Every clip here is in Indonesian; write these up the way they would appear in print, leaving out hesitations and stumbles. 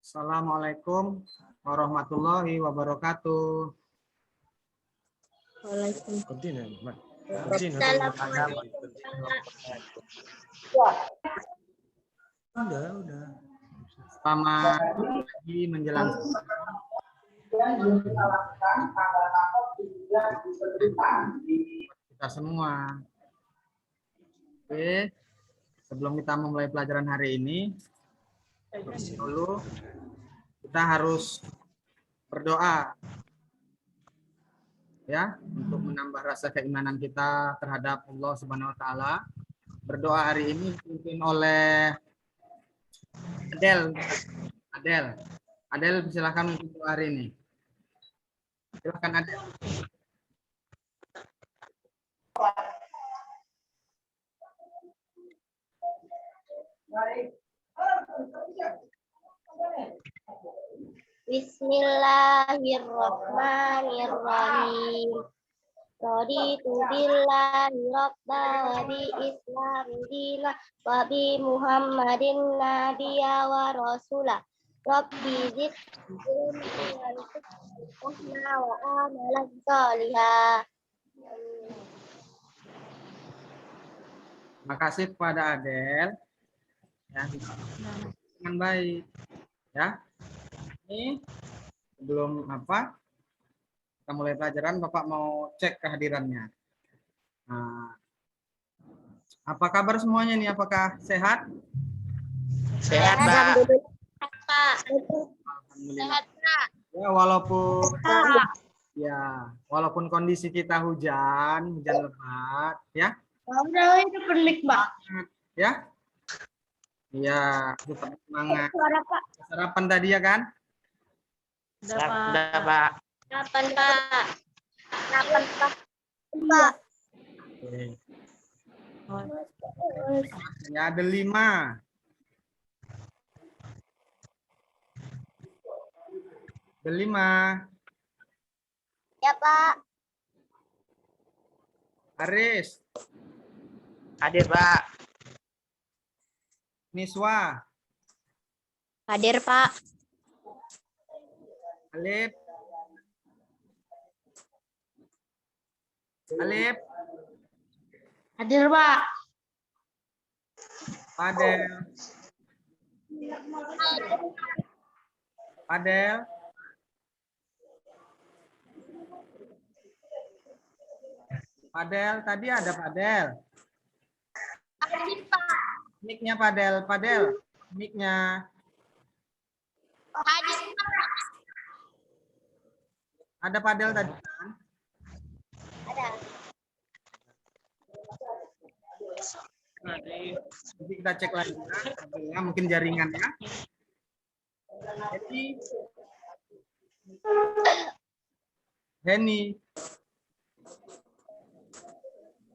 Assalamualaikum warahmatullahi wabarakatuh. Udah. Selamat pagi menjelang kita semua. Oke, sebelum kita memulai pelajaran hari ini, dulu kita harus berdoa ya untuk menambah rasa keimanan kita terhadap Allah Subhanahu wa taala. Berdoa hari ini dipimpin oleh Adel, silakan untuk doa hari ini. Silakan Adel. Bismillahirrahmanirrahim. Raditu billahi rabba wa bi islam dina wa bi muhammadin nabiyya wa rasula. Rabbi zidni ilma wa amalan salihah. Terima kasih kepada Adel ya, dengan baik ya. Ini sebelum kita mulai pelajaran, Bapak mau cek kehadirannya. Nah, apa kabar semuanya nih? Apakah sehat? Sehat, Pak. Alhamdulillah. Ya, walaupun kondisi kita hujan lebat ya. Itu pelik, Pak. Ya. Iya, tetap semangat. Sarapan tadi ya kan? Sudah, Pak. Kapan, Pak? Pak. Ya, ada 5. Ada 5. Ya, Pak. Aris, Hadir, Pak. Niswa, Hadir, Pak. Alif, Hadir, Pak. Padel, tadi ada Padel. Hadir, Pak. Mic-nya Padel, mic-nya. Hadir, Pak. Ada Padel tadi kan? Ada. Nanti kita cek lagi ya, mungkin jaringan ya. Jadi Henny.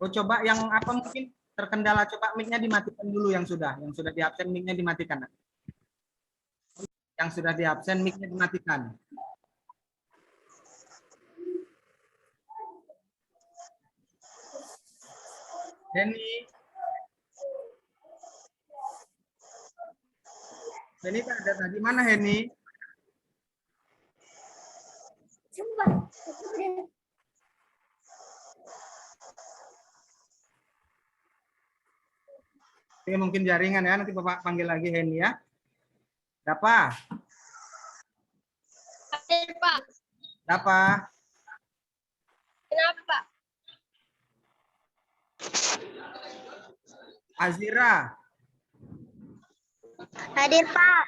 Coba yang apa mungkin terkendala, coba mic-nya dimatikan dulu yang sudah di absen, mic-nya dimatikan. Yang sudah di absen mic-nya dimatikan. Henny ada tadi mana Henny? Coba. Oke, mungkin jaringan ya, nanti Bapak panggil lagi Henny ya. Dapa? Hadir, Pak. Dapa? Kenapa, Pak? Azira? Hadir, Pak.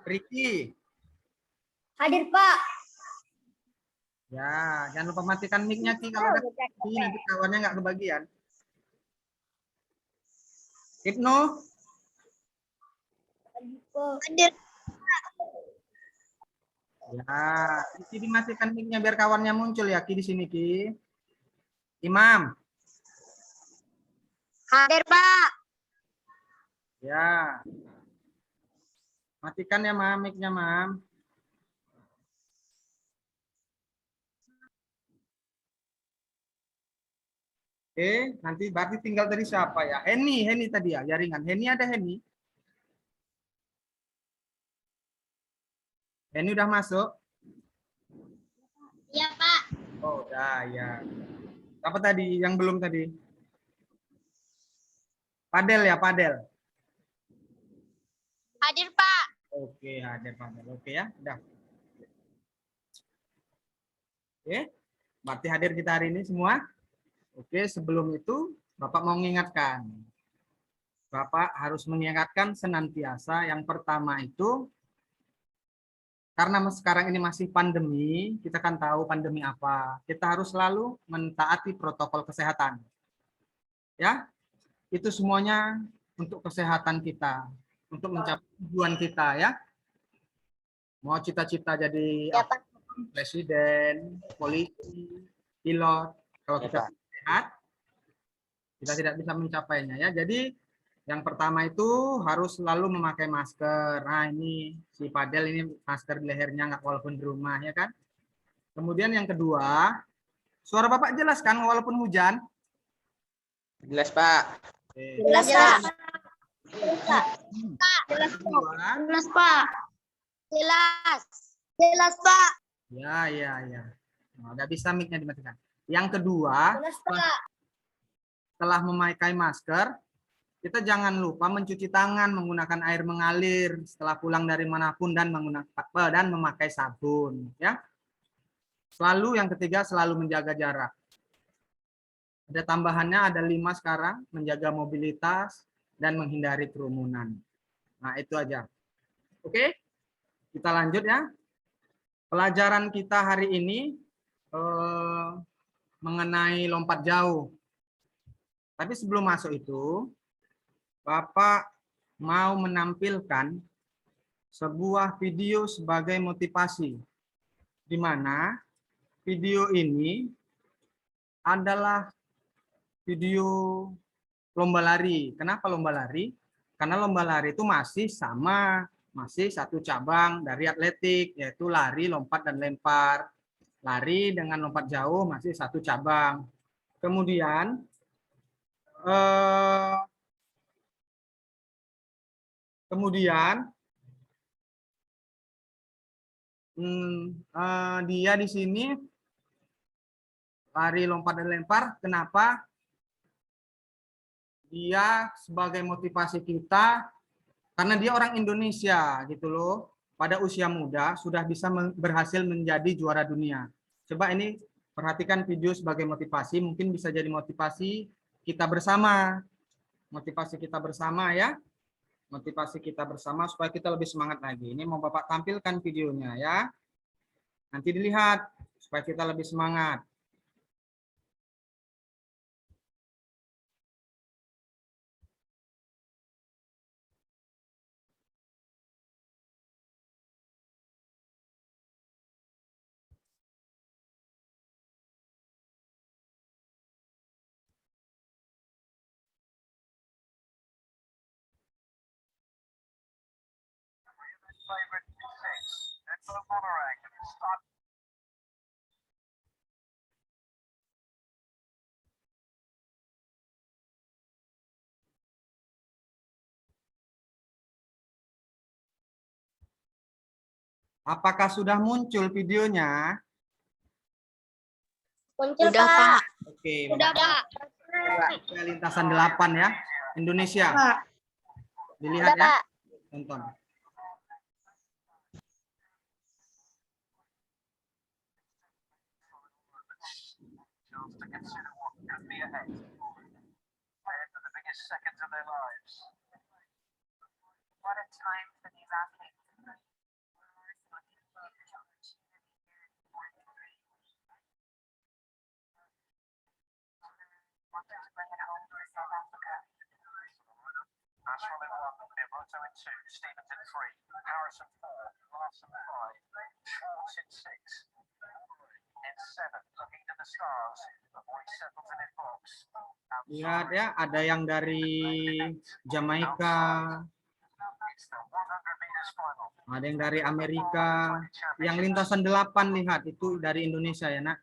Ricky? Hadir, Pak. Ya, jangan lupa matikan mic-nya Ki, kalau ada nanti kawannya nggak kebagian. Ibnu? Hadir. Ya, Ki dimatikan mic-nya biar kawannya muncul ya Ki di sini Ki. Imam? Hadir, Pak. Ya. Matikan ya Mam, mic-nya Mam. Oke, nanti berarti tinggal tadi siapa ya? Henny tadi ya, jaringan. Henny ada Henny? Ini udah masuk? Iya, Pak. Oh, udah ya. Apa tadi yang belum tadi? Padel ya, padel. Hadir, Pak. Oke, hadir padel. Oke ya, udah. Oke, berarti hadir kita hari ini semua. Oke, sebelum itu Bapak mau mengingatkan. Bapak harus mengingatkan senantiasa yang pertama itu karena sekarang ini masih pandemi, kita kan tahu pandemi apa. Kita harus selalu mentaati protokol kesehatan. Ya, itu semuanya untuk kesehatan kita, untuk mencapai tujuan kita ya. Mau cita-cita jadi Ya, Pak. presiden, polisi, pilot, kalau Ya, kita Pak. sehat, kita tidak bisa mencapainya ya. Jadi yang pertama itu harus selalu memakai masker. Nah ini si Padel ini masker di lehernya nggak walaupun di rumah ya kan. Kemudian yang kedua, suara Bapak jelas kan walaupun hujan? Jelas, Pak. Oke. Jelas, Pak. Jelas, Pak. Jelas, Pak. Jelas. Jelas, Pak. Ya. Nah, nggak bisa mic-nya dimatikan. Yang kedua, Jelas, Pak. setelah memakai masker, kita jangan lupa mencuci tangan menggunakan air mengalir setelah pulang dari manapun dan memakai sabun ya. Selalu yang ketiga selalu menjaga jarak. Ada tambahannya ada 5 sekarang, menjaga mobilitas dan menghindari kerumunan. Nah, itu aja. Oke. Kita lanjut ya. Pelajaran kita hari ini mengenai lompat jauh. Tapi sebelum masuk itu, Bapak mau menampilkan sebuah video sebagai motivasi, di mana video ini adalah video lomba lari. Kenapa lomba lari? Karena lomba lari itu masih satu cabang dari atletik, yaitu lari, lompat, dan lempar. Lari dengan lompat jauh masih satu cabang. Kemudian dia di sini lari, lompat, dan lempar. Kenapa? Dia sebagai motivasi kita karena dia orang Indonesia gitu loh. Pada usia muda sudah bisa berhasil menjadi juara dunia. Coba ini perhatikan video sebagai motivasi, mungkin bisa jadi motivasi kita bersama. Motivasi kita bersama ya. Motivasi kita bersama supaya kita lebih semangat lagi. Ini mau Bapak tampilkan videonya ya. Nanti dilihat supaya kita lebih semangat. Apakah sudah muncul videonya? Muncul, Pak. Oke, Udah, Pak. lintasan 8 ya, Indonesia. Pak. Dilihat Udah, ya, Pak. tonton. Lihat ya, ada yang dari Jamaika, ada yang dari Amerika, yang lintasan 8 lihat itu dari Indonesia ya nak.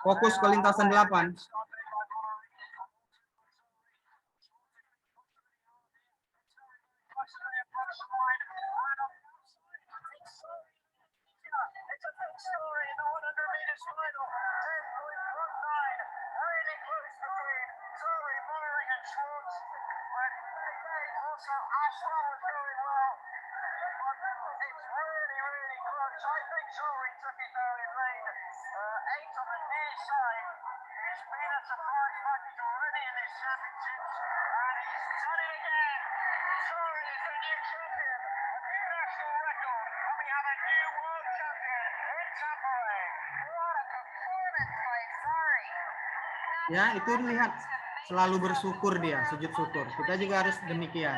Fokus ke lintasan 8. Ya, itu lihat selalu bersyukur dia, sujud syukur. Kita juga harus demikian.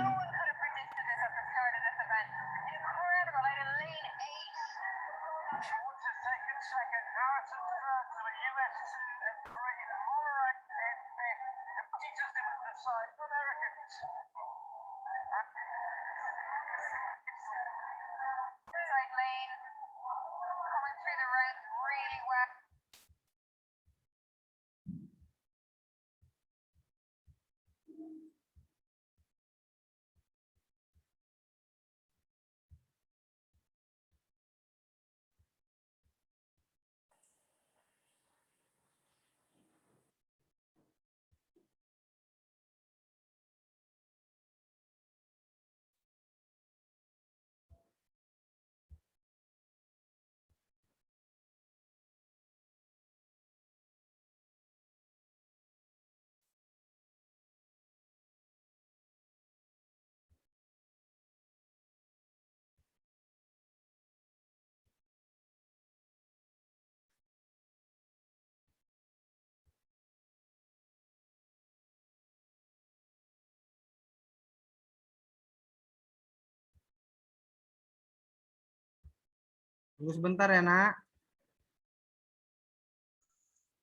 Tunggu sebentar ya, Nak.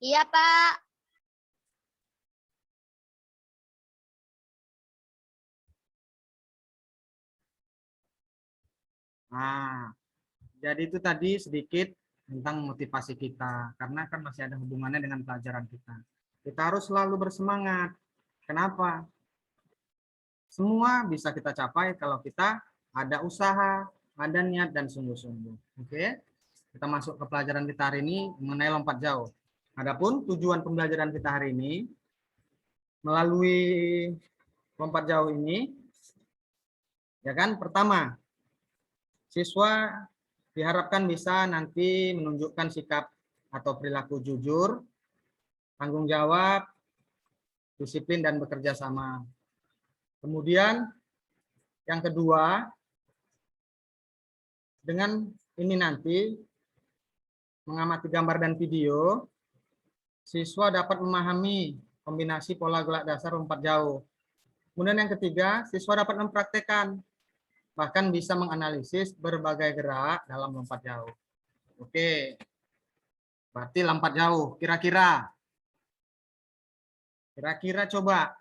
Iya, Pak. Nah, jadi itu tadi sedikit tentang motivasi kita, karena kan masih ada hubungannya dengan pelajaran kita. Kita harus selalu bersemangat. Kenapa? Semua bisa kita capai kalau kita ada usaha, ada niat, dan sungguh-sungguh. Oke? Kita masuk ke pelajaran kita hari ini mengenai lompat jauh. Adapun tujuan pembelajaran kita hari ini, melalui lompat jauh ini, ya kan, pertama, siswa diharapkan bisa nanti menunjukkan sikap atau perilaku jujur, tanggung jawab, disiplin, dan bekerja sama. Kemudian yang kedua, dengan ini nanti mengamati gambar dan video, siswa dapat memahami kombinasi pola gerak dasar lompat jauh. Kemudian yang ketiga, siswa dapat mempraktekkan, bahkan bisa menganalisis berbagai gerak dalam lompat jauh. Oke, berarti lompat jauh. Kira-kira coba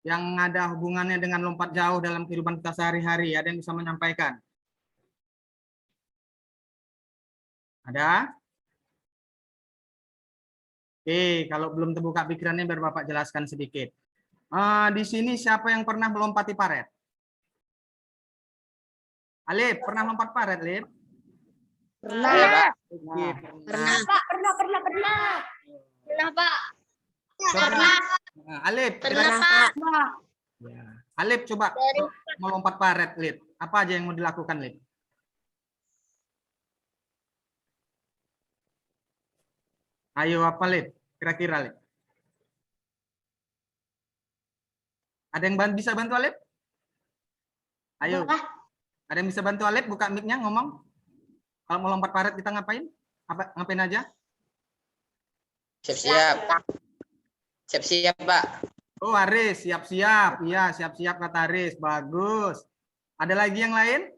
yang ada hubungannya dengan lompat jauh dalam kehidupan kita sehari-hari, ada yang bisa menyampaikan? Ada? Oke, kalau belum terbuka pikirannya, biar Bapak jelaskan sedikit. Di sini siapa yang pernah melompati paret? Alif, pernah lompat paret, Alif? Pernah. Oke, Pernah, Pak. Pernah. Pernah, Pak. Coba. Pernah. Nah, Alif, Pernah, kira-kira- Pak. Ya. Alif, coba melompat paret, Alif. Apa aja yang mau dilakukan, Alif? Ayo, apa, Alif? Kira-kira, Alif. Ada yang bisa bantu Alif? Ayo. Ada yang bisa bantu Alif buka mic-nya ngomong? Kalau mau lompat paret kita ngapain? Ngapain aja? Siap-siap. Siap-siap, Pak. Oh, Aris, siap-siap. Iya, siap-siap kata Aris. Bagus. Ada lagi yang lain?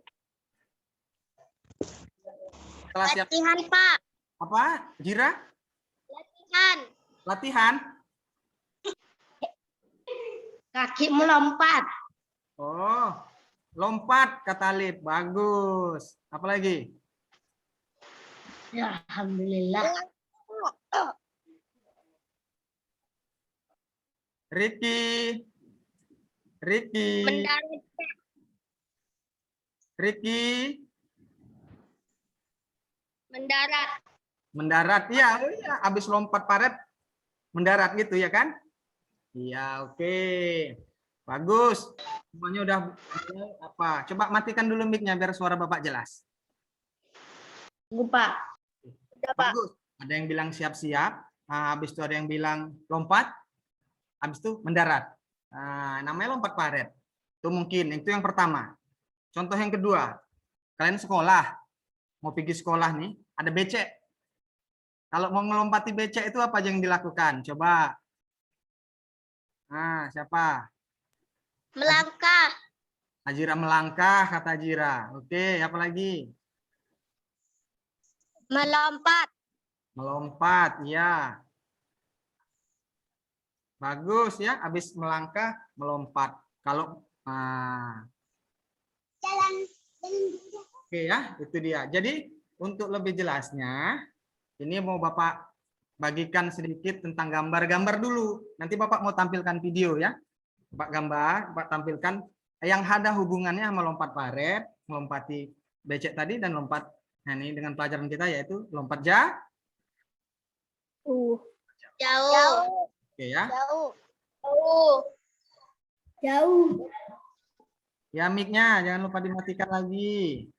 Setelah siap, Latihan, Pak. apa? Jira? Latihan. Latihan? Kaki melompat. Oh, lompat kata Alif. Bagus. Apa lagi? Ya, alhamdulillah. Ricky. Mendarat. Ricky. Mendarat. Mendarat, iya, oh iya, habis lompat paret mendarat gitu ya kan? Iya, oke. Bagus. Semuanya udah apa? Coba matikan dulu mic-nya biar suara Bapak jelas. Lupa. Udah, Pak. Bagus. Ada yang bilang siap-siap, habis itu ada yang bilang lompat, habis itu mendarat. Namanya lompat paret. Itu mungkin, itu yang pertama. Contoh yang kedua, kalian sekolah, mau pergi sekolah nih, ada becek. Kalau mau ngelompati becek itu apa aja yang dilakukan? Coba. Siapa? Melangkah. Ajira melangkah, kata Ajira. Oke, apa lagi? Melompat. Melompat, ya. Bagus ya, habis melangkah, melompat. Kalau Jalan. oke ya, itu dia. Jadi untuk lebih jelasnya, ini mau Bapak bagikan sedikit tentang gambar-gambar dulu. Nanti Bapak mau tampilkan video ya. Bapak gambar, Bapak tampilkan yang ada hubungannya sama lompat paret, melompati becek tadi dan lompat. Nah, ini dengan pelajaran kita yaitu lompat Jauh. Oke ya. Jauh. Jauh. Ya mic-nya jangan lupa dimatikan lagi.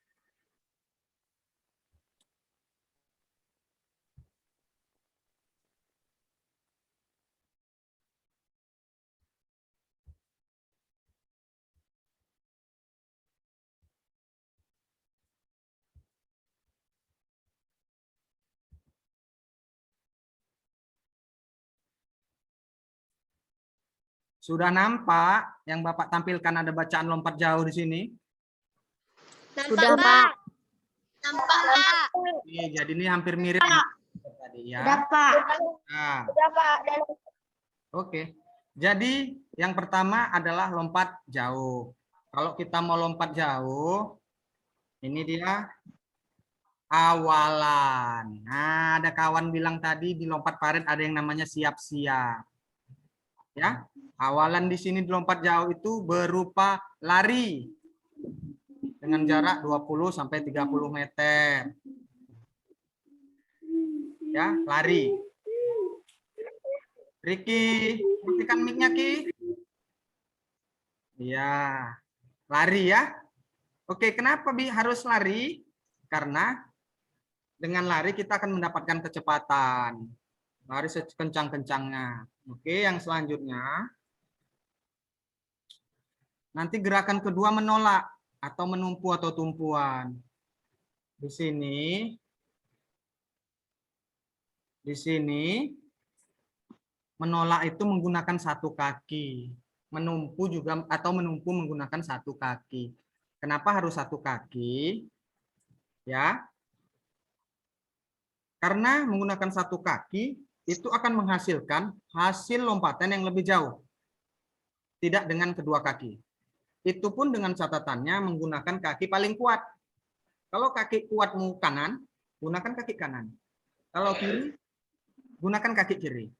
Sudah nampak yang Bapak tampilkan ada bacaan lompat jauh di sini? Sudah, Pak. Nampak, Pak. Oke, jadi ini hampir mirip tadi ya. Sudah, Pak. Nah, Sudah, Pak. oke. Jadi yang pertama adalah lompat jauh. Kalau kita mau lompat jauh, ini dia awalan. Nah, ada kawan bilang tadi di lompat paret ada yang namanya siap-siap. Ya, awalan di sini di lompat jauh itu berupa lari dengan jarak 20 sampai 30 meter. Ya, lari. Riki, matikan mic-nya, Ki. Iya, lari ya. Oke, kenapa harus lari? Karena dengan lari kita akan mendapatkan kecepatan. Lari sekencang-kencangnya. Oke, yang selanjutnya. Nanti gerakan kedua menolak atau menumpu atau tumpuan. Di sini menolak itu menggunakan satu kaki. Menumpu juga atau menumpu menggunakan satu kaki. Kenapa harus satu kaki? Ya. Karena menggunakan satu kaki itu akan menghasilkan hasil lompatan yang lebih jauh. Tidak dengan kedua kaki. Itu pun dengan catatannya menggunakan kaki paling kuat. Kalau kaki kuatmu kanan, gunakan kaki kanan. Kalau kiri, gunakan kaki kiri.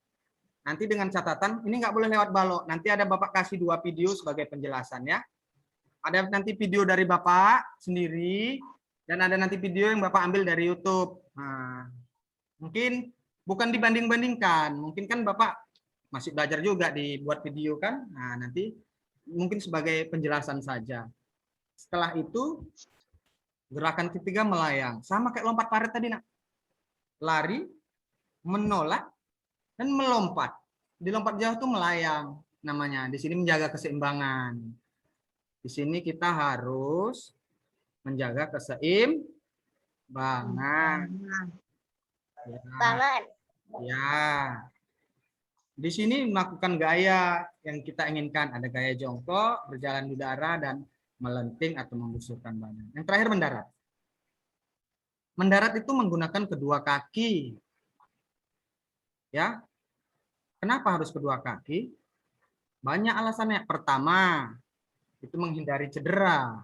Nanti dengan catatan, ini nggak boleh lewat balok. Nanti ada Bapak kasih 2 video sebagai penjelasan ya. Ada nanti video dari Bapak sendiri, dan ada nanti video yang Bapak ambil dari YouTube. Nah, mungkin bukan dibanding-bandingkan. Mungkin kan Bapak masih belajar juga dibuat video kan. Nah, nanti mungkin sebagai penjelasan saja. Setelah itu, gerakan ketiga melayang. Sama kayak lompat paret tadi, nak. Lari, menolak, dan melompat. Di lompat jauh itu melayang namanya. Di sini menjaga keseimbangan. Di sini kita harus menjaga keseimbangan. Ya. Di sini melakukan gaya yang kita inginkan. Ada gaya jongkok, berjalan di udara, dan melenting atau membusurkan badan. Yang terakhir mendarat. Mendarat itu menggunakan kedua kaki. Ya. Kenapa harus kedua kaki? Banyak alasannya. Pertama, itu menghindari cedera.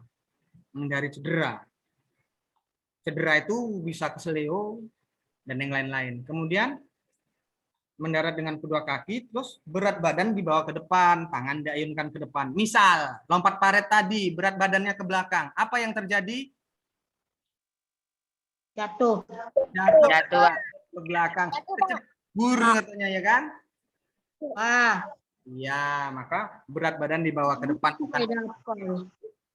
Menghindari cedera. Cedera itu bisa keseleo dan yang lain-lain. Kemudian mendarat dengan kedua kaki, terus berat badan dibawa ke depan, tangan diayunkan ke depan. Misal, lompat paret tadi, berat badannya ke belakang. Apa yang terjadi? Jatuh. Jatuh. ke belakang. Satu, Pak. Buru katanya ya kan? Ah, Iya, maka berat badan dibawa ke depan.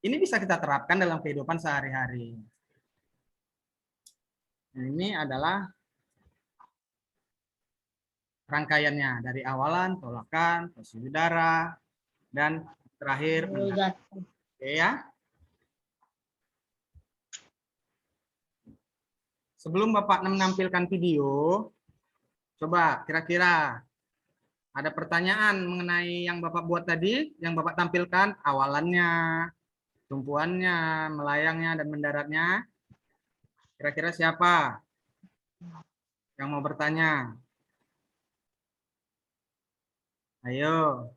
Ini bisa kita terapkan dalam kehidupan sehari-hari. Ini adalah rangkaiannya dari awalan, tolakan, posisi udara, dan terakhir. Oke ya. Sebelum Bapak menampilkan video, coba kira-kira ada pertanyaan mengenai yang Bapak buat tadi, yang Bapak tampilkan, awalannya, tumpuannya, melayangnya, dan mendaratnya. Kira-kira siapa yang mau bertanya? Ayo.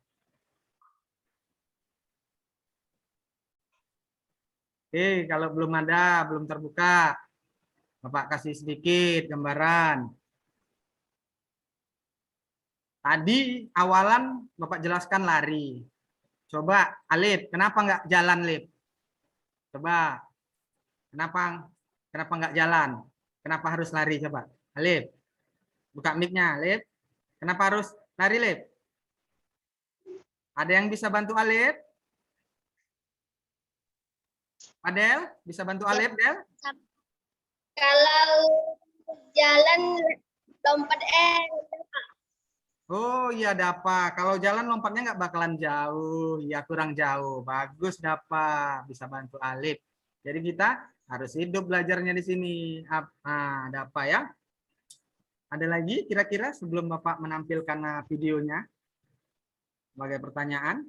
Oke, kalau belum ada, belum terbuka, Bapak kasih sedikit gambaran. Tadi awalan Bapak jelaskan lari. Coba, Alif, kenapa nggak jalan, Lip? Coba, kenapa nggak jalan? Kenapa harus lari? Coba, Alif, buka mic-nya, Alif. Kenapa harus lari, Lip? Ada yang bisa bantu Alif? Adel, bisa bantu Alif, Del? kalau jalan lompat Oh iya Dapa, kalau jalan lompatnya nggak bakalan jauh, ya kurang jauh. Bagus Dapa, bisa bantu Alif. Jadi kita harus hidup belajarnya di sini. Nah, Dapa ya. Ada lagi kira-kira sebelum Bapak menampilkan videonya? Sebagai pertanyaan.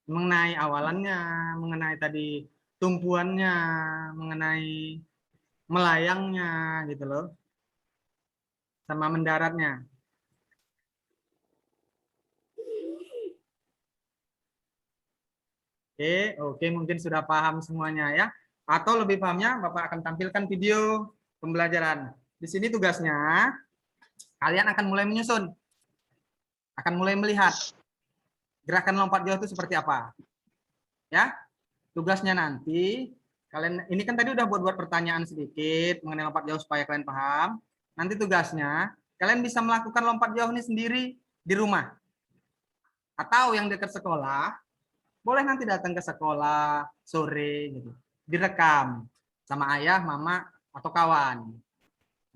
Mengenai awalannya, mengenai tadi tumpuannya, mengenai melayangnya gitu loh. Sama mendaratnya. Oke, mungkin sudah paham semuanya ya. Atau lebih pahamnya, Bapak akan tampilkan video pembelajaran. Di sini tugasnya, kalian akan mulai menyusun. Akan mulai melihat gerakan lompat jauh itu seperti apa. Ya, tugasnya nanti, kalian ini kan tadi udah buat pertanyaan sedikit mengenai lompat jauh supaya kalian paham. Nanti tugasnya, kalian bisa melakukan lompat jauh ini sendiri di rumah. Atau yang dekat sekolah, boleh nanti datang ke sekolah sore gitu, direkam sama ayah, mama, atau kawan.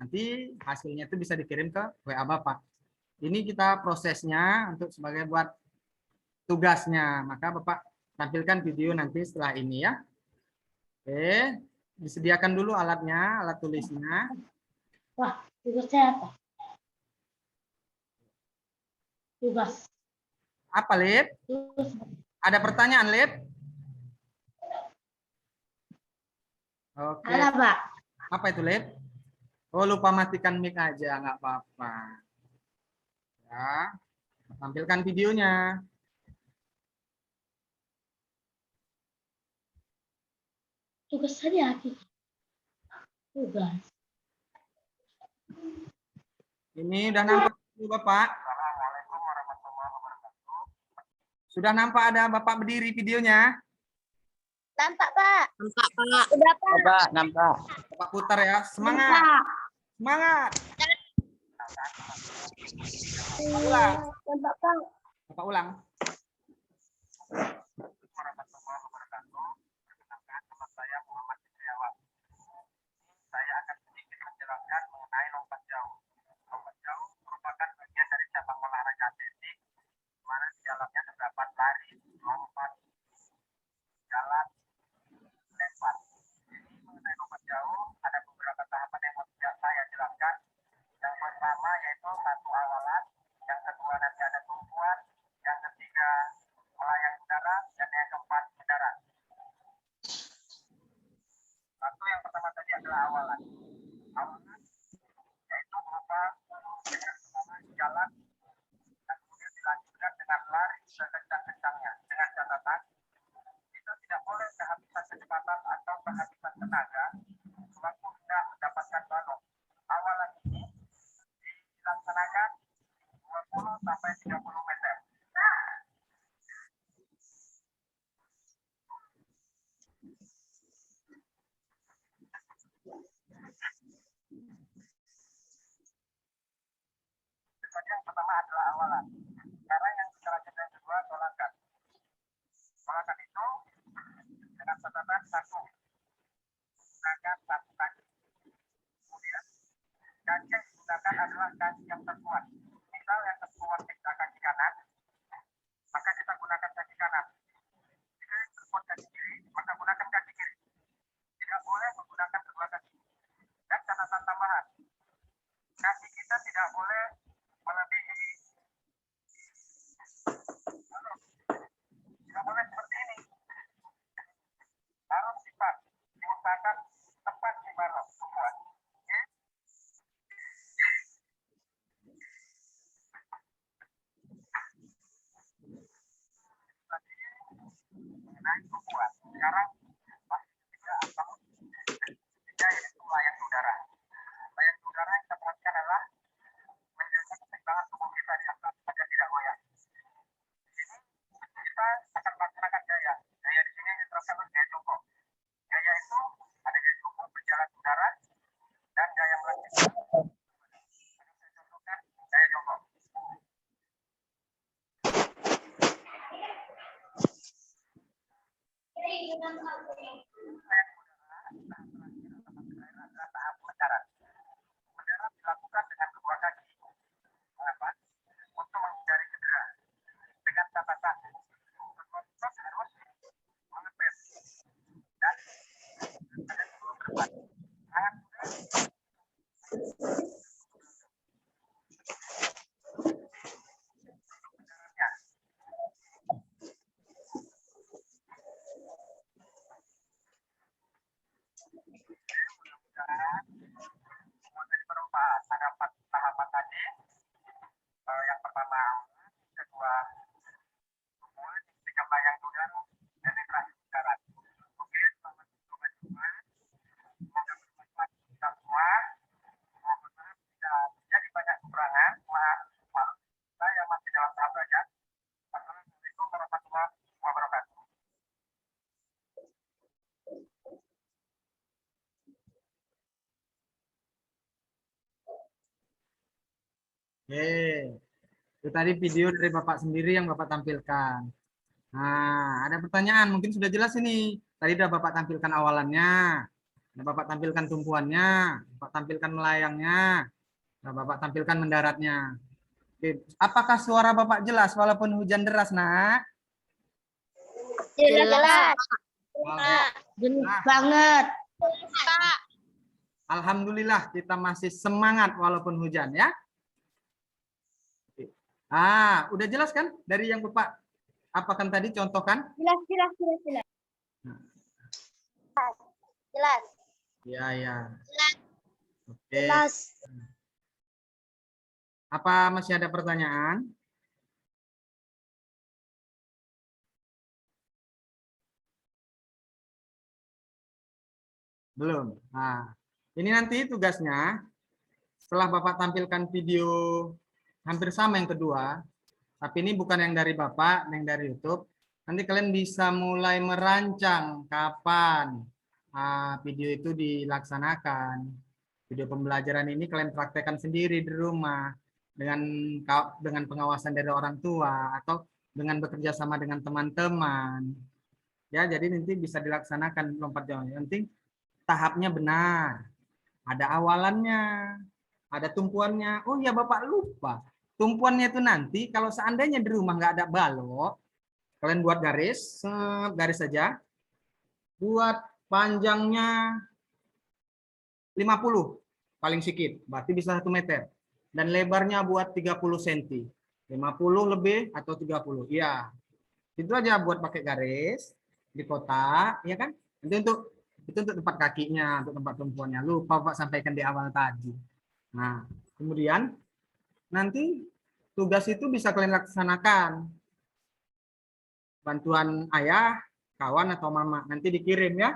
Nanti hasilnya itu bisa dikirim ke WA Bapak. Ini kita prosesnya untuk sebagai buat tugasnya. Maka Bapak tampilkan video nanti setelah ini ya. Oke, disediakan dulu alatnya, alat tulisnya. Wah, tugasnya apa? Tugas. Apa, Lip? Ada pertanyaan, Lip? Oke. Ada, Pak. Apa itu, Lip? Oh, lupa matikan mic aja, nggak apa-apa. Ya, tampilkan videonya. Tugas saya tugas. Ini udah nampak Bapak? Sudah nampak ada Bapak berdiri videonya? Nampak, Pak. Nampak, Pak. Udah, Pak. Nampak, nampak. Bapak putar ya. Semangat. Nampak. Semangat. Ulang. Nampak, Pak. Bapak ulang. Saya akan sedikit menjelaskan mengenai lompat jauh. Lompat jauh merupakan bagian dari cabang olahraga atletik, di mana di dalamnya terdapat lari, lompat, jalan, lempar. Jadi mengenai lompat jauh ada beberapa tahapan yang saya jelaskan. Yang pertama yaitu satu awalan, yang kedua nanti ada tumpuan, yang ketiga melayang udara, dan yang keempat mendarat. Satu yang pertama tadi adalah awalan. Awalan yaitu berupa dengan pertama jalan dan kemudian dilanjutkan dengan lari sekencang-kencangnya dengan catatan kita tidak boleh kehabisan kecepatan atau kehabisan tenaga sewaktu hendak mendapatkan balon. Awalan ini dilaksanakan 20 sampai 30 meter. pertama adalah awalan. Sekarang yang selanjutnya yang kedua tolakan. Tolakan itu dengan catatan satu, gunakan satu kaki. Kemudian kaki yang digunakan adalah kaki yang terkuat. Misal yang terkuat kita kaki kanan, maka kita gunakan kaki kanan. Jika yang terkuat kaki kiri, maka gunakan kaki kiri. Tidak boleh menggunakan kedua kaki. Dan catatan tambahan, kaki kita tidak boleh melebihi, tidak boleh seperti ini. Harus sifat, diusahakan tepat di balok semua. Oke? Tadi mengenai tumpuan. Sekarang masih ketiga atau ketiga yaitu layan udara. Layan udara yang kita perhatikan adalah menjaga keseimbangan tubuh kita di atas agar tidak goyang. Di sini kita akan melaksanakan gaya. Gaya di sini diterapkan oleh gaya jongkok. Gaya itu ada gaya jongkok berjalan udara dan gaya melengkung. Saya contohkan gaya jongkok. Tahap mendarat. Mendarat dilakukan dengan kedua kaki. Mengapa? Untuk menghindari cedera. Dengan catatan, otot harus mengepet dan ada dua berdepan. Tangan muda. Mendaratnya. Mudah-mudahan dari beberapa tahapan tadi, yang pertama kedua tumbuhan, ketiga layang udara, dan yang terakhir darat. Oke, selamat coba-coba. Semoga bermanfaat kita semua. Mohon maaf jika terjadi banyak kekurangan. Maaf, saya masih dalam tahap belajar. Assalamualaikum warahmatullahi wabarakatuh. Oke, itu tadi video dari Bapak sendiri yang Bapak tampilkan. Nah, ada pertanyaan, mungkin sudah jelas ini. Tadi sudah Bapak tampilkan awalannya, sudah Bapak tampilkan tumpuannya, Bapak tampilkan melayangnya, sudah Bapak tampilkan mendaratnya. Oke, apakah suara Bapak jelas walaupun hujan deras, Nak? Jelas. Jelas Banget. Alhamdulillah kita masih semangat walaupun hujan ya. Udah jelas kan dari yang Bapak apakan tadi contohkan? Jelas. Jelas. Ya. Jelas. Oke. Jelas. Apa masih ada pertanyaan? Belum. Nah, ini nanti tugasnya setelah Bapak tampilkan video hampir sama yang kedua, tapi ini bukan yang dari Bapak, yang dari YouTube. Nanti kalian bisa mulai merancang kapan video itu dilaksanakan. Video pembelajaran ini kalian praktekkan sendiri di rumah dengan pengawasan dari orang tua atau dengan bekerja sama dengan teman-teman. Ya, jadi nanti bisa dilaksanakan lompat jauh. Yang penting tahapnya benar. Ada awalannya, ada tumpuannya. Oh ya, Bapak lupa. Tumpuannya itu nanti kalau seandainya di rumah nggak ada balok, kalian buat garis saja. Buat panjangnya 50 paling sedikit, berarti bisa 1 meter. Dan lebarnya buat 30 cm. 50 lebih atau 30. Iya. Itu aja buat pakai garis di kotak, ya kan? Itu untuk tempat kakinya, untuk tempat tumpuannya. Lupa Pak sampaikan di awal tadi. Nah, kemudian nanti tugas itu bisa kalian laksanakan. Bantuan ayah, kawan atau mama. Nanti dikirim ya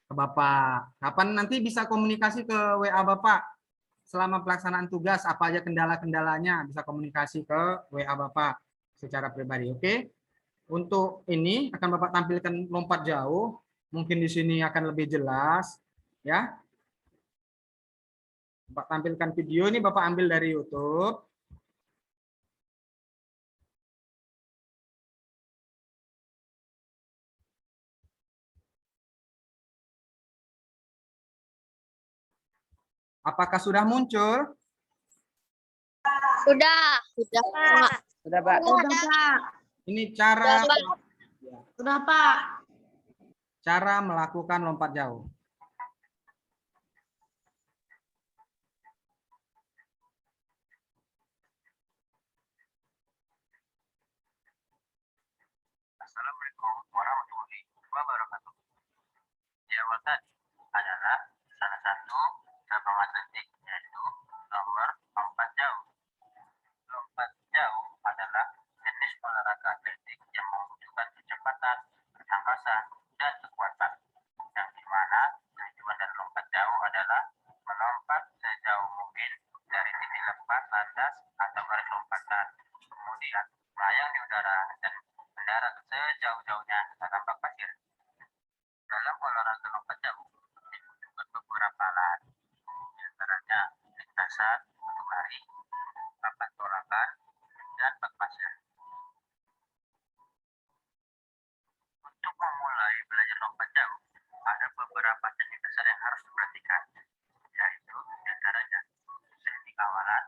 ke Bapak. Kapan nanti bisa komunikasi ke WA Bapak. Selama pelaksanaan tugas, apa aja kendala-kendalanya, bisa komunikasi ke WA Bapak secara pribadi. Oke? Untuk ini akan Bapak tampilkan lompat jauh. Mungkin di sini akan lebih jelas. Ya. Bapak tampilkan video ini Bapak ambil dari YouTube. Apakah sudah muncul? Sudah. Sudah, Pak. Sudah, Pak. Sudah, Pak. Ini cara Sudah, Pak. melakukan lompat jauh. Assalamualaikum warahmatullahi wabarakatuh. Di awal tadi adalah salah satu cabang atletik yaitu nomor lompat jauh. Lompat jauh adalah jenis olahraga atletik yang membutuhkan kecepatan, ketangkasan, dan kekuatan. Yang dimana tujuan dari lompat jauh adalah melompat sejauh mungkin dari titik lepas landas atau garis lompatan. Kemudian melayang di udara dan mendarat sejauh-jauhnya tanpa pasir. Dalam olahraga lompat jauh dibutuhkan beberapa alat, di antaranya lintasan untuk lari, papan tolakan, dan bak pasir. Untuk memulai belajar lompat jauh, ada beberapa teknik dasar yang harus diperhatikan, yaitu di antaranya teknik awalan,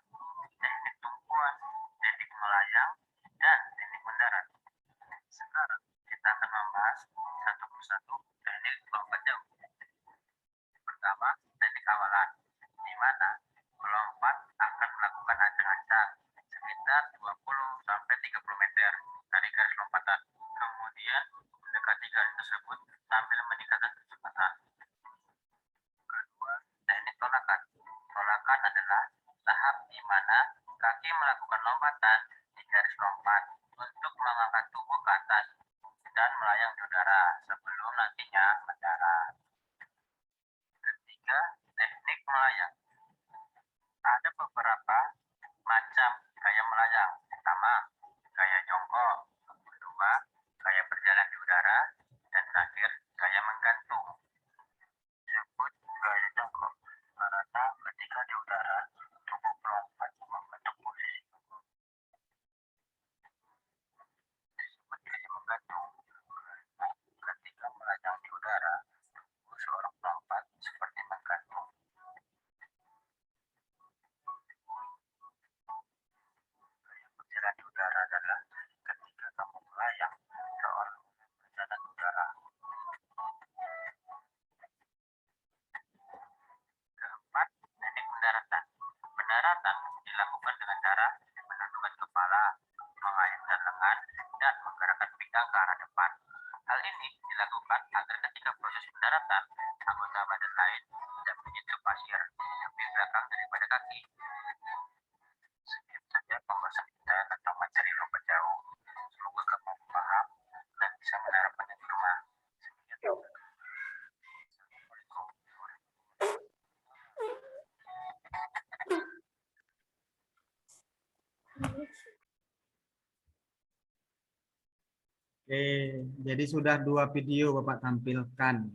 teknik tumpuan, teknik melayang, dan teknik mendarat. Sekarang kita akan membahas satu persatu teknik lompat jauh. Pertama, teknik awalan, di mana pelompat akan melakukan ancang-ancang sekitar 20 sampai 30 meter dari garis lompatan. Kemudian mendekati garis tersebut sambil meningkatkan kecepatan. Kedua, teknik tolakan. Tolakan adalah tahap di mana kaki melakukan lompatan di garis lompat untuk mengangkat tubuh ke atas dan melayang di udara sebelum nantinya mendarat. Ketiga, teknik melayang. Ada beberapa macam gaya melayang. Pertama, gaya jongkok. Kedua, gaya berjalan di udara. Dan terakhir, gaya menggantung. Disebut gaya jongkok karena ketika di udara, tubuh pelompat membentuk posisi jongkok. Disebut gaya menggantung karena ketika melayang di udara, tubuh seorang pelompat seperti menggantung. Gaya berjalan di udara adalah ketika kamu melayang seorang berjalan di udara. Keempat, teknik pendaratan. Pendaratan dilakukan dengan cara menundukkan kepala, mengayunkan lengan, dan menggerakkan pinggang ke arah depan. Hal ini dilakukan agar ketika proses pendaratan, anggota badan lain tidak menyentuh pasir lebih belakang daripada kaki. Sekian saja pembahasan kita tentang materi lompat jauh. Semoga kamu paham dan bisa menerapkannya di rumah. Sekian. Assalamualaikum. Oke, jadi sudah 2 video Bapak tampilkan.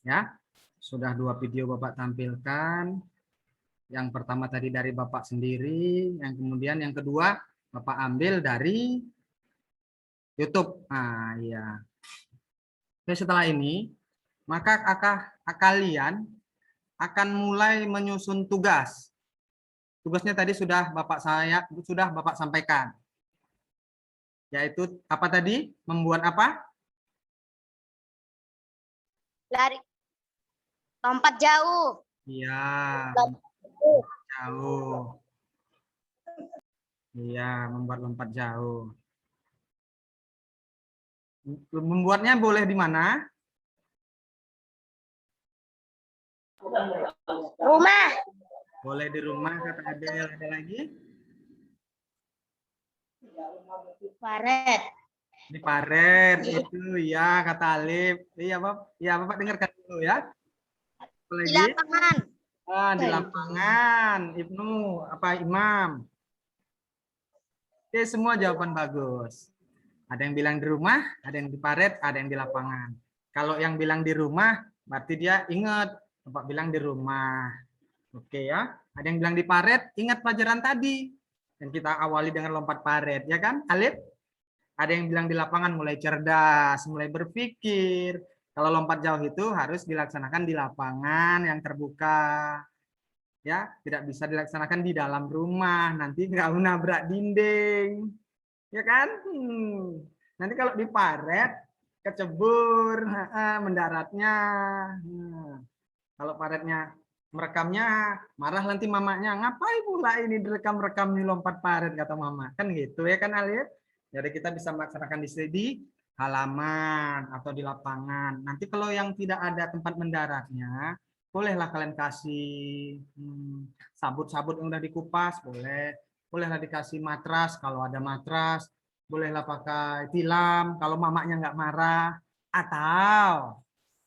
Ya, sudah 2 video Bapak tampilkan. Yang pertama tadi dari Bapak sendiri, yang kemudian yang kedua Bapak ambil dari YouTube. Nah, iya. Oke, setelah ini, maka kalian akan mulai menyusun tugas. Tugasnya tadi sudah Bapak sampaikan. Yaitu apa tadi? Membuat apa? Lari. Lompat jauh. Iya, jauh. Iya, membuat lompat jauh. Membuatnya boleh di mana? Rumah. Boleh di rumah, kata Adel. Ada lagi? Paret. Di paret itu ya, kata Alif. Iya, Bapak. Ya, Bapak dengarkan dulu ya. Apa Di lagi? lapangan. Di lapangan, Ibnu, apa Imam? Oke, semua jawaban bagus. Ada yang bilang di rumah, ada yang di paret, ada yang di lapangan. Kalau yang bilang di rumah, berarti dia ingat. Bapak bilang di rumah. Oke ya. Ada yang bilang di paret, ingat pelajaran tadi. Dan kita awali dengan lompat paret, ya kan, Alif? Ada yang bilang di lapangan mulai cerdas, mulai berpikir. Kalau lompat jauh itu harus dilaksanakan di lapangan yang terbuka. ya tidak bisa dilaksanakan di dalam rumah, nanti nggak nabrak dinding, ya kan? Nanti kalau diparet kecebur mendaratnya. Kalau paretnya merekamnya marah nanti mamanya, ngapain pula ini direkam-rekam nih lompat paret kata mama, kan gitu ya kan Alif. Jadi kita bisa melaksanakan di halaman atau di lapangan. Nanti kalau yang tidak ada tempat mendaratnya, bolehlah kalian kasih sabut-sabut yang udah dikupas, bolehlah dikasih matras kalau ada matras, bolehlah pakai tilam kalau mamanya nggak marah, atau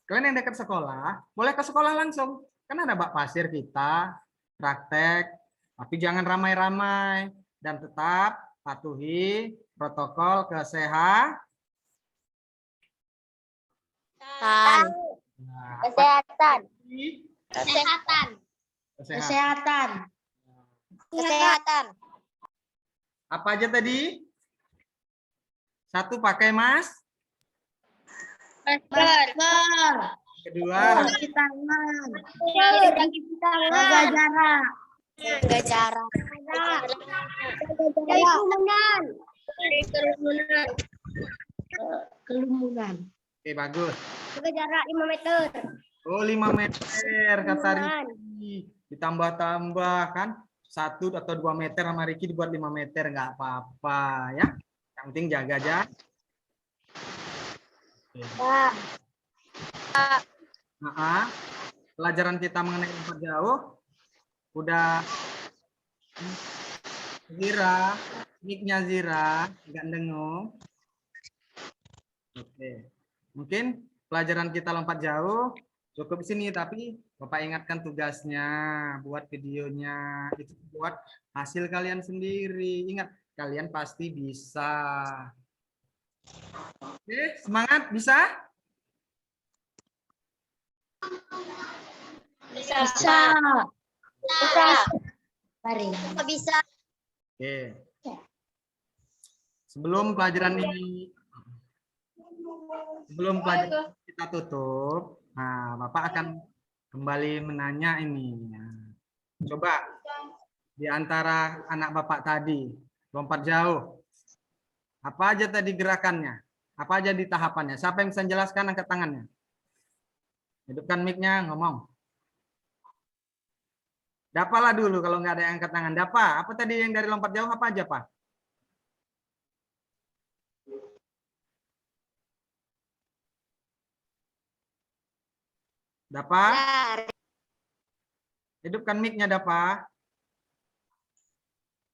kalian yang dekat sekolah boleh ke sekolah langsung, kan ada bak pasir kita praktek, tapi jangan ramai-ramai dan tetap patuhi protokol kesehatan. Nah, Kesehatan. Kesehatan. Kesehatan. Kesehatan. Apa aja tadi? Satu, pakai masker. Kedua, Cuci tangan. Cuci tangan. Jaga jarak. Jaga jarak. Dari kerumunan. Dari kerumunan. Kerumunan. oke bagus. Jaga jarak 5 meter. Oh 5 meter kata Riki. Ditambah-tambah kan 1 atau 2 meter sama Riki dibuat 5 meter nggak apa-apa ya. Yang penting jaga jarak. Pak. Pelajaran kita mengenai lompat jauh udah. Zira, mic-nya Zira, nggak dengung. Oke, mungkin pelajaran kita lompat jauh cukup sini, tapi Bapak ingatkan tugasnya, buat videonya, itu buat hasil kalian sendiri. Ingat, kalian pasti bisa. Oke, semangat, bisa? Bisa. Bisa. Bisa. Oke. Sebelum pelajaran kita tutup, nah Bapak akan kembali menanya ini. Coba di antara anak Bapak tadi lompat jauh, apa aja tadi gerakannya? Apa aja di tahapannya? Siapa yang bisa jelaskan, angkat tangannya? Hidupkan mic-nya, ngomong. Dapalah dulu kalau nggak ada yang angkat tangan. Dapa, apa tadi yang dari lompat jauh apa aja, Pak? Dapa? Hidupkan mic-nya, Dapa.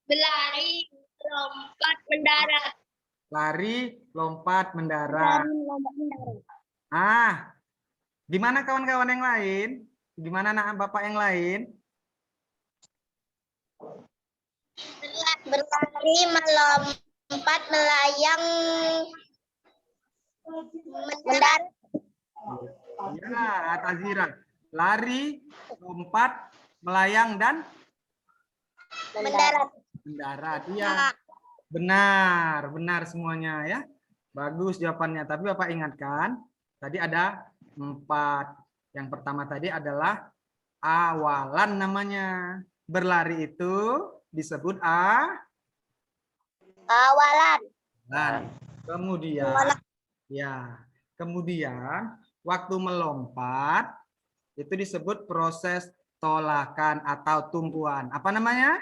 Berlari, lompat, mendarat. Lari, lompat, mendarat. Di mana kawan-kawan yang lain? Di mana anak Bapak yang lain? Berlari, melompat, melayang, mendarat. Ya, Tazira. Lari, lompat, melayang, dan Mendarat. mendarat. Iya. Benar semuanya ya. Bagus jawabannya. Tapi Bapak ingatkan, tadi ada 4. Yang pertama tadi adalah awalan namanya. Berlari itu disebut Awalan. Kemudian waktu melompat itu disebut proses tolakan atau tumpuan. Apa namanya?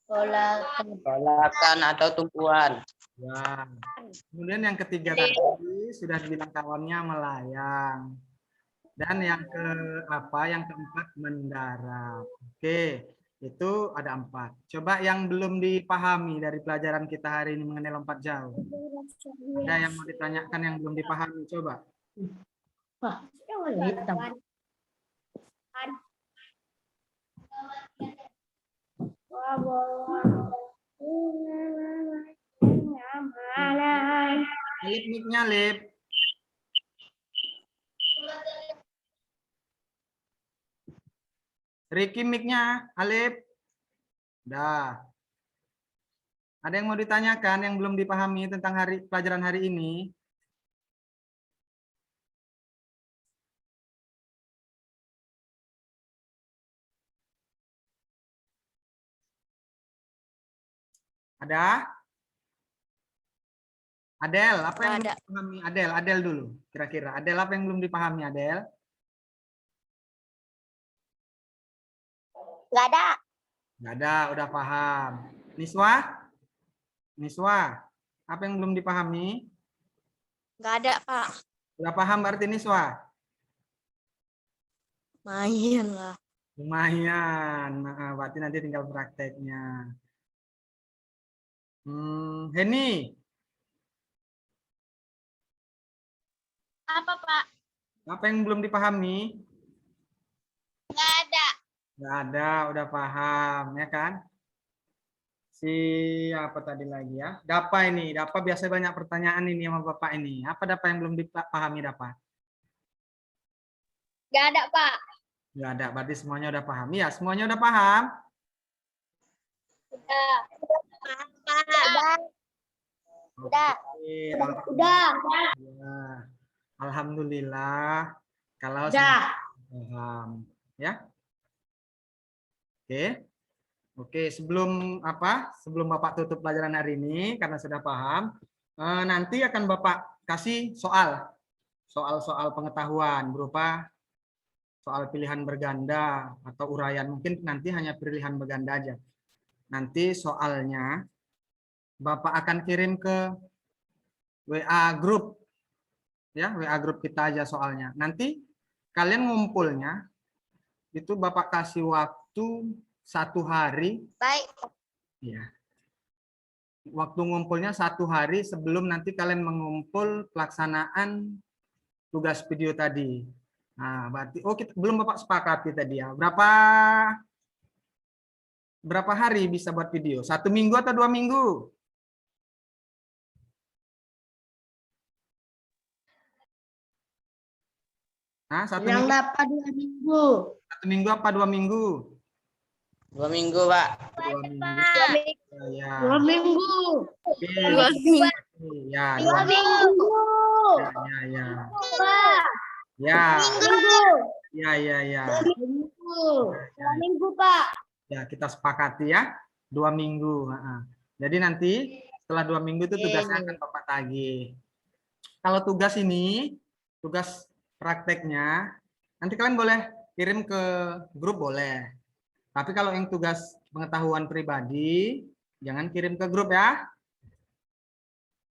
Tolakan atau tumpuan. Ya. Kemudian yang ketiga tadi sudah dibilang kawannya melayang. Dan yang keempat mendarat. Oke, itu ada 4. Coba yang belum dipahami dari pelajaran kita hari ini mengenai lompat jauh. Ada yang mau ditanyakan yang belum dipahami, coba. Lip mic-nya, Lip. Ricky mic-nya, Alip. Dah. Ada yang mau ditanyakan yang belum dipahami tentang pelajaran hari ini? Ada? Adel, apa yang Nggak belum dipahami? Adel dulu. Kira-kira. Adel, apa yang belum dipahami, Adel? Nggak ada. Nggak ada, udah paham. Niswa? Niswa, apa yang belum dipahami? Nggak ada, Pak. Udah paham berarti Niswa? Main lah. Lumayan. Nah, berarti nanti tinggal prakteknya. Heni, Apa, Pak? apa yang belum dipahami? Nggak ada. Nggak ada, udah paham, ya kan? Apa tadi lagi ya? Dapa ini, Dapa biasa banyak pertanyaan ini sama Bapak ini. Apa Dapa yang belum dipahami Dapa? Nggak ada, Pak. Nggak ada, berarti semuanya udah paham. Ya, semuanya udah paham? Udah. Udah. Udah. Oke, Udah. ya. Alhamdulillah kalau Udah. paham, ya. Oke. Oke, sebelum Sebelum Bapak tutup pelajaran hari ini karena sudah paham, nanti akan Bapak kasih soal-soal pengetahuan berupa soal pilihan berganda atau uraian. Mungkin nanti hanya pilihan berganda aja. Nanti soalnya Bapak akan kirim ke WA grup. Ya, WA grup kita aja soalnya. Nanti kalian ngumpulnya itu Bapak kasih waktu 1 hari. Baik. Ya. Waktu ngumpulnya 1 hari sebelum nanti kalian mengumpul pelaksanaan tugas video tadi. Nah, berarti kita belum Bapak sepakati tadi ya. Berapa hari bisa buat video? 1 minggu atau 2 minggu? Nah, 1 Yang minggu. dapat 2 minggu. 1 minggu apa 2 minggu? 2 minggu, Pak. 2 minggu. Ya. 2 minggu. Oke. 2 minggu. Ya, 2 minggu. ya. Pak. Ya. Minggu. Ya. 2 minggu. 2 minggu, Pak. Ya, kita sepakati ya. 2 minggu. Jadi nanti setelah 2 minggu itu tugasnya akan Bapak tagih. Kalau tugas ini, tugas prakteknya, nanti kalian boleh kirim ke grup boleh. Tapi kalau yang tugas pengetahuan pribadi, jangan kirim ke grup ya.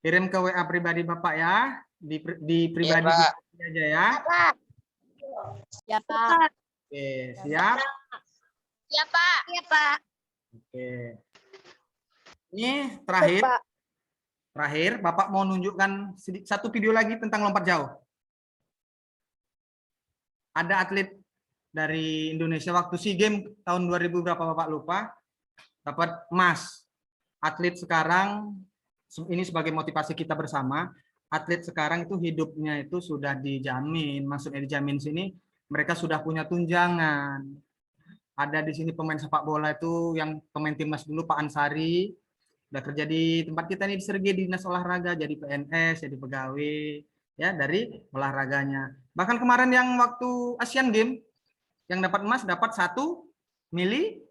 Kirim ke WA pribadi Bapak ya. Di pribadi Iya, Pak. aja ya. Ya, Pak. Oke, siap? Ya, Pak. Ya, Pak. Oke. Ini terakhir Bapak mau nunjukkan satu video lagi tentang lompat jauh. Ada atlet dari Indonesia waktu SEA Games tahun 2000 berapa Bapak lupa, dapat emas. Atlet sekarang, ini sebagai motivasi kita bersama, atlet sekarang itu hidupnya itu sudah dijamin. Maksudnya dijamin sini, mereka sudah punya tunjangan. Ada di sini pemain sepak bola itu yang pemain timnas dulu Pak Ansari, udah kerja di tempat kita nih di Sergei di dinas olahraga, jadi PNS, jadi pegawai ya dari olahraganya. Bahkan kemarin yang waktu Asian Games yang dapat emas dapat 1 mili.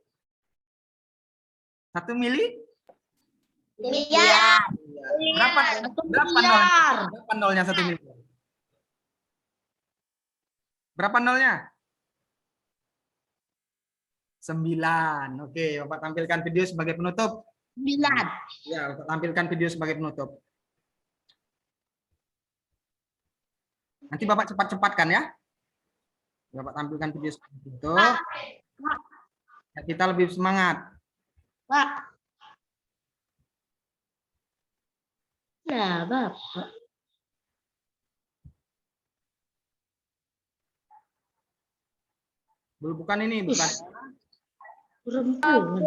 Miliar. Berapa nolnya 1 miliar? Berapa nolnya? 9. Oke, Bapak tampilkan video sebagai penutup. 9. Ya, Bapak tampilkan video sebagai penutup. Nanti Bapak cepat-cepatkan ya. Bapak tampilkan video sebagai penutup. Ya, kita lebih semangat. Pak. Ya, Bapak. Bukan ini, bukan. Perempuan.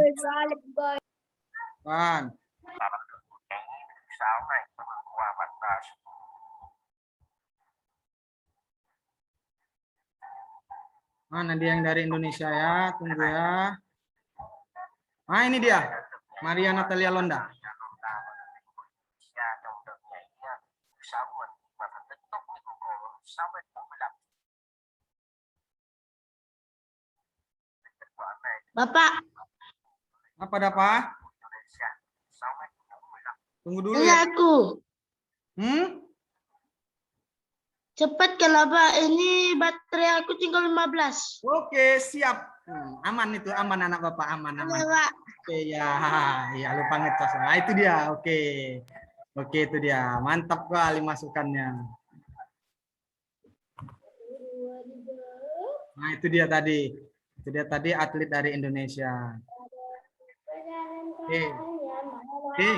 Bukan. Sau này qua mặt Mana dia yang dari Indonesia ya? Tunggu ya. Ah, ini dia. Maria Natalia Londa. trong đợt nhảy 6 mình và thành tích tốt nhất của cô 6m45. Kết quả này Bapak. Apa dah, Pak? Indonesia 6m Tunggu dulu Ini ya. aku. Hmm? Cepat kenapa? Ini baterai aku tinggal 15. Oke, siap. Aman itu, aman anak Bapak, aman, aman. Iya, Pak. Oke, ya, ya lupa ngecas. Nah, itu dia. Oke. Oke, itu dia. Mantap kali masukannya. Nah, itu dia tadi. Itu dia tadi atlet dari Indonesia. Oke. Oke.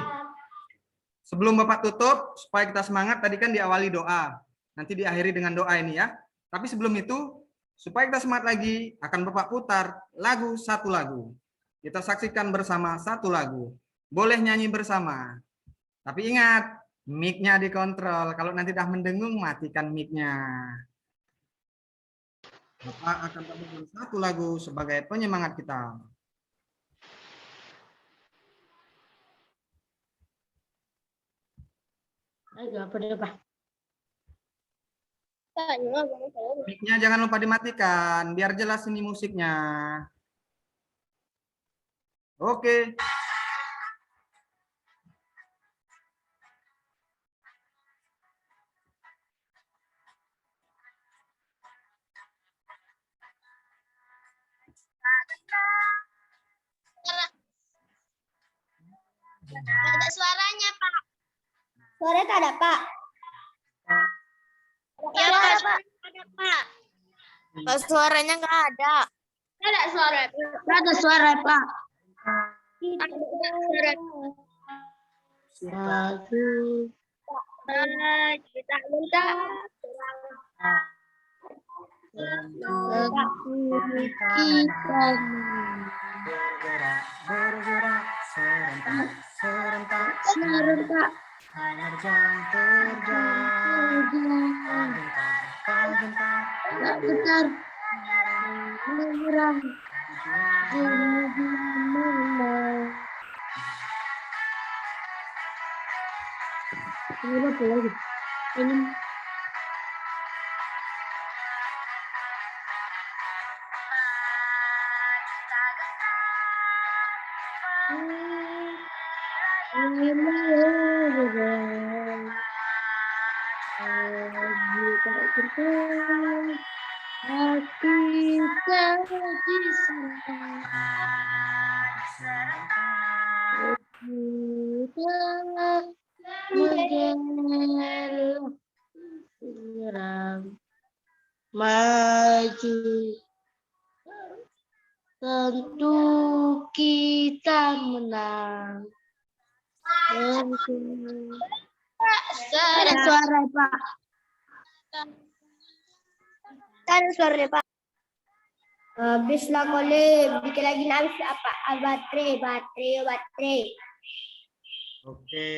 Sebelum Bapak tutup, supaya kita semangat, tadi kan diawali doa. Nanti diakhiri dengan doa ini ya. Tapi sebelum itu, supaya kita semangat lagi, akan Bapak putar lagu satu lagu. Kita saksikan bersama satu lagu. Boleh nyanyi bersama. Tapi ingat, mic-nya dikontrol. Kalau nanti dah mendengung, matikan mic-nya. Bapak akan tampilkan satu lagu sebagai penyemangat kita. Ayo, apa deh, Pak? Mic-nya jangan lupa dimatikan, biar jelas ini musiknya. Oke. Nggak ada suaranya, Pak. Suaranya tak ada, Pak. Ya, Pak. Ada, Pak. Pak, suaranya nggak ada. Nggak ada suara. Nggak ada suara, Pak. Ada suara. Satu. Kita minta. Kita. Bergerak, bergerak, serentak, serentak, Serentak. menerjang, terjang, gentar, Tak getar. Menyerang. Menang. Ini apa lagi? Ini. Hati tak menyerang maju tentu kita menang. Ada suara, Pak. Ada suaranya, Pak. Habis lah boleh bikin lagi habis apa? Baterai. Oke.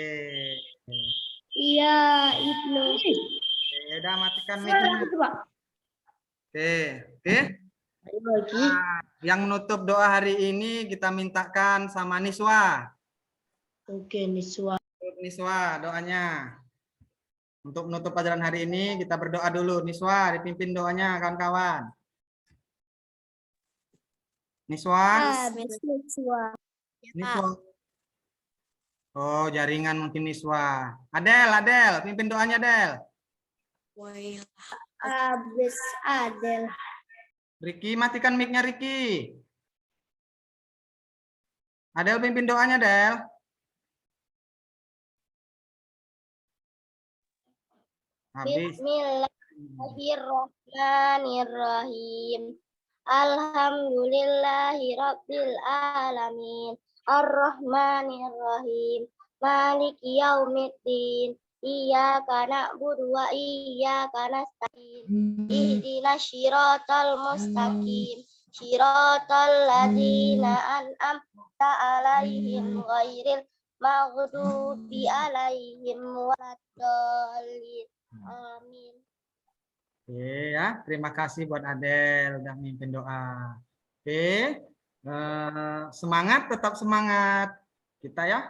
Iya, itu. Oke, udah matikan Suara mic-nya. itu, Pak. Oke, oke. Ayo lagi. Nah, yang menutup doa hari ini kita mintakan sama Niswa. Oke, ini suara. Niswa, doanya. Untuk menutup pelajaran hari ini, kita berdoa dulu. Niswa, dipimpin doanya, kawan-kawan. Niswa. Niswa. Niswa. Oh, jaringan mungkin Niswa. Adel, pimpin doanya, Adel. Habis Adel. Riki, matikan mic-nya, Riki. Adel, pimpin doanya, Adel. Habis. Bismillahirrahmanirrahim. Alhamdulillahirabbil alamin. Ar-Rahmanirrahim. Maliki yaumiddin. Iyyaka na'budu wa iyyaka nasta'in. Ihdinas syiratal mustaqim. Syiratal ladzina an'amta 'alaihim ghairil maghdubi alaihim waladdallin. Amin. Oke ya, terima kasih buat Adel udah mimpin doa. Oke, semangat, tetap semangat kita ya.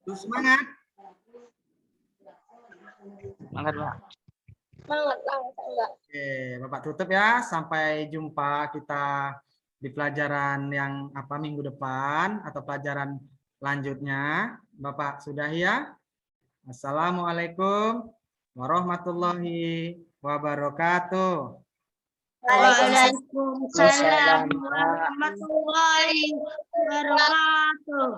Terus semangat. Semangat, Pak. Semangat enggak. Oke, Bapak tutup ya. Sampai jumpa kita di pelajaran yang minggu depan atau pelajaran lanjutnya. Bapak sudahi ya. Assalamualaikum warahmatullahi wabarakatuh. Waalaikumsalam warahmatullahi wabarakatuh.